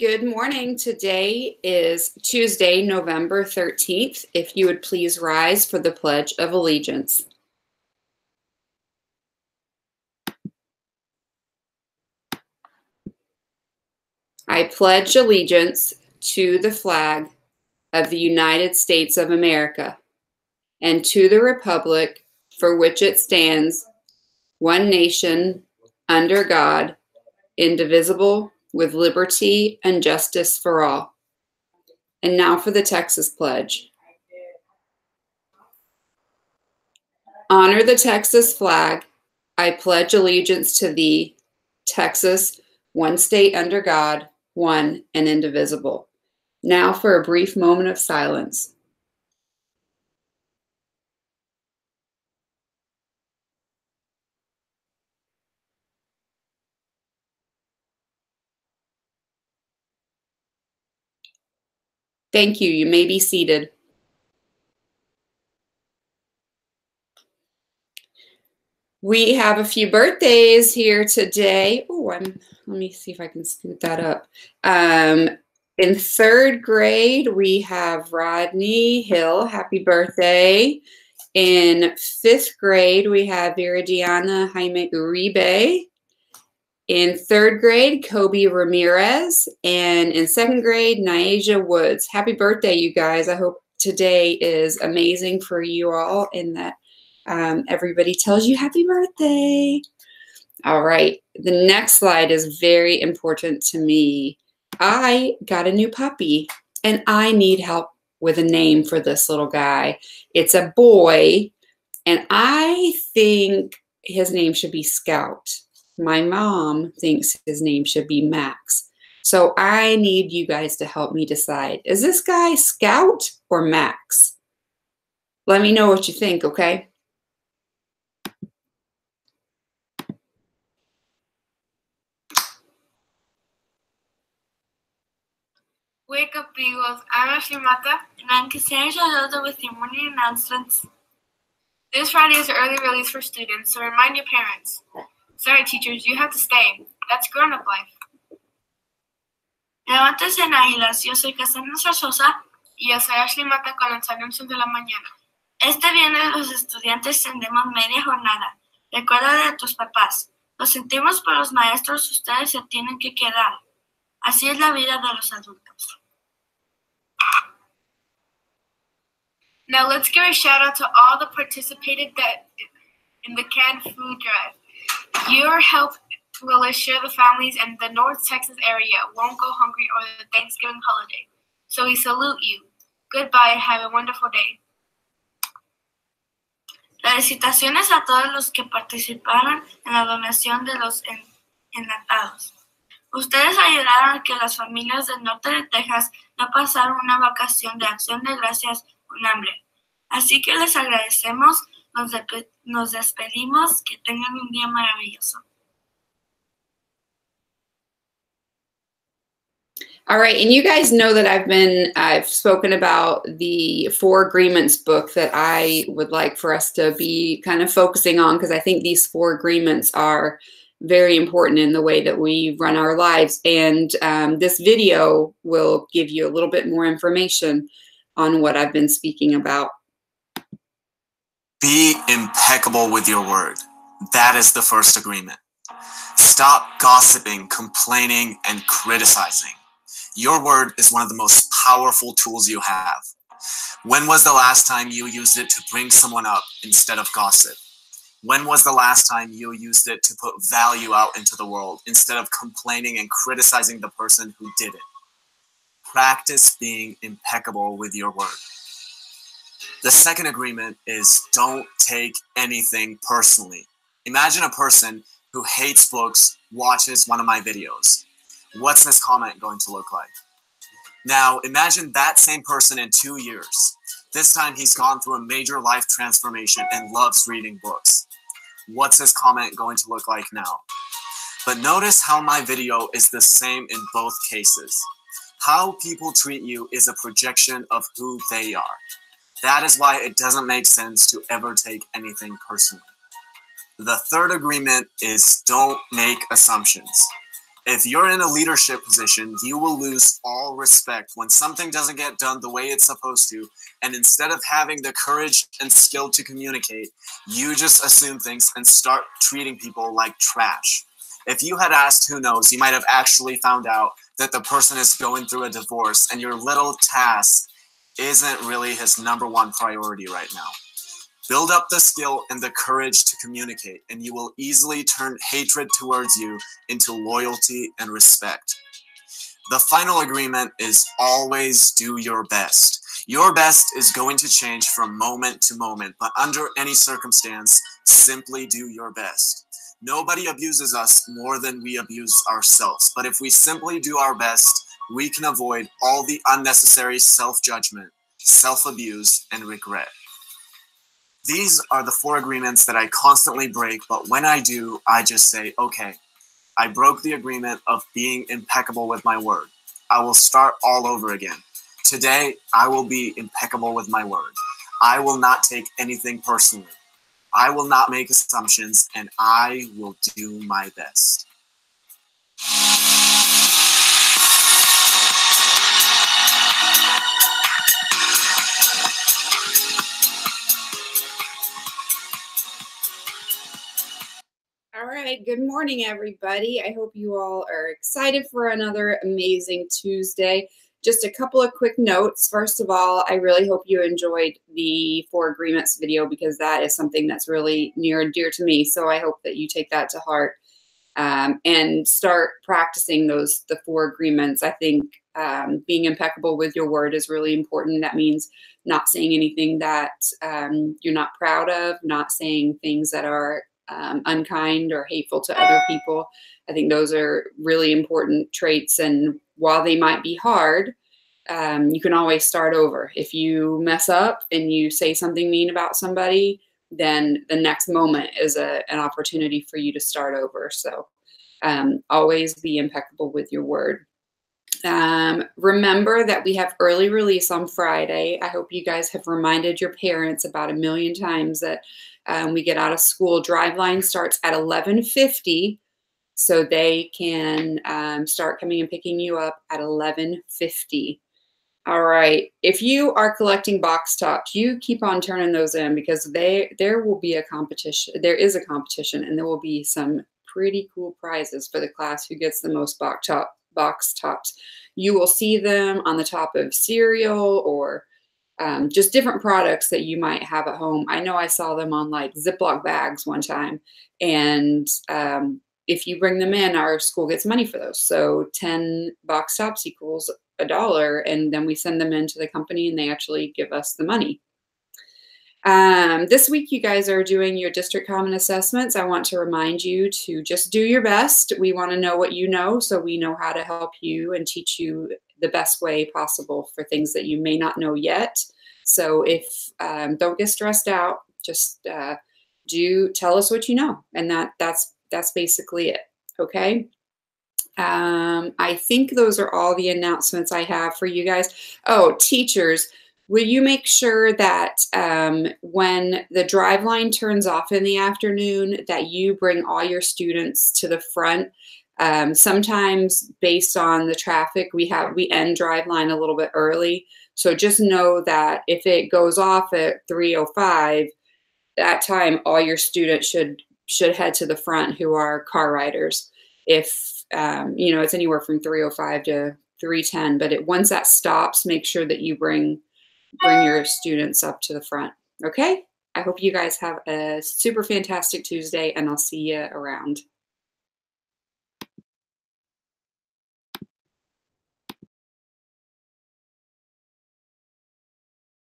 Good morning. Today is Tuesday, November 13th. If you would please rise for the Pledge of Allegiance. I pledge allegiance to the flag of the United States of America and to the republic for which it stands, one nation, under God, indivisible, with liberty and justice for all. And now for the Texas Pledge. Honor the Texas flag. I pledge allegiance to thee, Texas, one state under God, one and indivisible. Now for a brief moment of silence. Thank you. You may be seated. We have a few birthdays here today. Oh, let me see if I can scoot that up. In third grade, we have Rodney Hill. Happy birthday. In fifth grade, we have Viridiana Jaime Uribe. In third grade, Kobe Ramirez. And in second grade, Nyasia Woods. Happy birthday, you guys. I hope today is amazing for you all and that everybody tells you happy birthday. All right. The next slide is very important to me. I got a new puppy and I need help with a name for this little guy. It's a boy and I think his name should be Scout. My mom thinks his name should be Max. So I need you guys to help me decide. Is this guy Scout or Max? Let me know what you think, okay? Wake up, Eagles. I'm Ashley Mata, and I'm Cassandra Shodoza with your morning announcements. This Friday is an early release for students, so remind your parents. Sorry, teachers, you have to stay. That's grown-up life. Levántese en Águilas. Yo soy Cassandra Shodoza y yo soy Ashley Mata con los anuncios de la mañana. Este viernes los estudiantes tendremos media jornada. Recuerda de tus papás. Lo sentimos por los maestros, ustedes se tienen que quedar. Así es la vida de los adultos. Now let's give a shout out to all the participated in the canned food drive. Your help will assure the families in the North Texas area won't go hungry over the Thanksgiving holiday. So we salute you. Goodbye. Have a wonderful day. Felicitaciones a todos los que participaron en la donación de los enlatados. Ustedes ayudaron a que las familias del norte de Texas no pasaran una vacación de acción de gracias con hambre. Así que les agradecemos, nos despedimos, que tengan un día maravilloso. All right, and you guys know that I've spoken about the 4 Agreements book that I would like for us to be kind of focusing on, because I think these 4 agreements are very important in the way that we run our lives. And this video will give you a little bit more information on what I've been speaking about. Be impeccable with your word. That is the first agreement. Stop gossiping, complaining, and criticizing. Your word is one of the most powerful tools you have. When was the last time you used it to bring someone up instead of gossip? When was the last time you used it to put value out into the world instead of complaining and criticizing the person who did it? Practice being impeccable with your word. The second agreement is don't take anything personally. Imagine a person who hates books watches one of my videos. What's this comment going to look like? Now, imagine that same person in 2 years. This time he's gone through a major life transformation and loves reading books. What's his comment going to look like now? But notice how my video is the same in both cases. How people treat you is a projection of who they are. That is why it doesn't make sense to ever take anything personally. The third agreement is don't make assumptions. If you're in a leadership position, you will lose all respect when something doesn't get done the way it's supposed to. And instead of having the courage and skill to communicate, you just assume things and start treating people like trash. If you had asked who knows, you might have actually found out that the person is going through a divorce and your little task isn't really his #1 priority right now. Build up the skill and the courage to communicate, and you will easily turn hatred towards you into loyalty and respect. The final agreement is always do your best. Your best is going to change from moment to moment, but under any circumstance, simply do your best. Nobody abuses us more than we abuse ourselves, but if we simply do our best, we can avoid all the unnecessary self-judgment, self-abuse, and regret. These are the 4 agreements that I constantly break, but when I do, I just say, okay, I broke the agreement of being impeccable with my word. I will start all over again. Today, I will be impeccable with my word. I will not take anything personally. I will not make assumptions, and I will do my best. All right, good morning, everybody. I hope you all are excited for another amazing Tuesday. Just a couple of quick notes. First of all, I really hope you enjoyed the 4 agreements video because that is something that's really near and dear to me. So I hope that you take that to heart and start practicing the 4 agreements. I think being impeccable with your word is really important. That means not saying anything that you're not proud of, not saying things that are unkind or hateful to other people. I think those are really important traits, and while they might be hard, you can always start over. If you mess up and you say something mean about somebody, then the next moment is an opportunity for you to start over. So always be impeccable with your word. Remember that we have early release on Friday. I hope you guys have reminded your parents about 1,000,000 times that we get out of school. Driveline starts at 11:50, so they can start coming and picking you up at 11:50. All right. If you are collecting box tops, you keep on turning those in because there will be a competition. There is a competition, and there will be some pretty cool prizes for the class who gets the most box tops. You will see them on the top of cereal or just different products that you might have at home. I know I saw them on like Ziploc bags one time, and if you bring them in, our school gets money for those. So 10 box tops equals $1, and then we send them into the company and they actually give us the money. This week you guys are doing your district common assessments. I want to remind you to just do your best. We want to know what you know so we know how to help you and teach you the best way possible for things that you may not know yet. So if don't get stressed out, just tell us what you know, and that's basically it. Okay. I think those are all the announcements I have for you guys. Oh, teachers, will you make sure that when the Driveline turns off in the afternoon, that you bring all your students to the front? Sometimes based on the traffic, we end Driveline a little bit early. So just know that if it goes off at 3:05, that time all your students should head to the front who are car riders. If it's anywhere from 3:05 to 3:10, but once that stops, make sure that you bring your students up to the front. Okay? I hope you guys have a super fantastic Tuesday, and I'll see you around.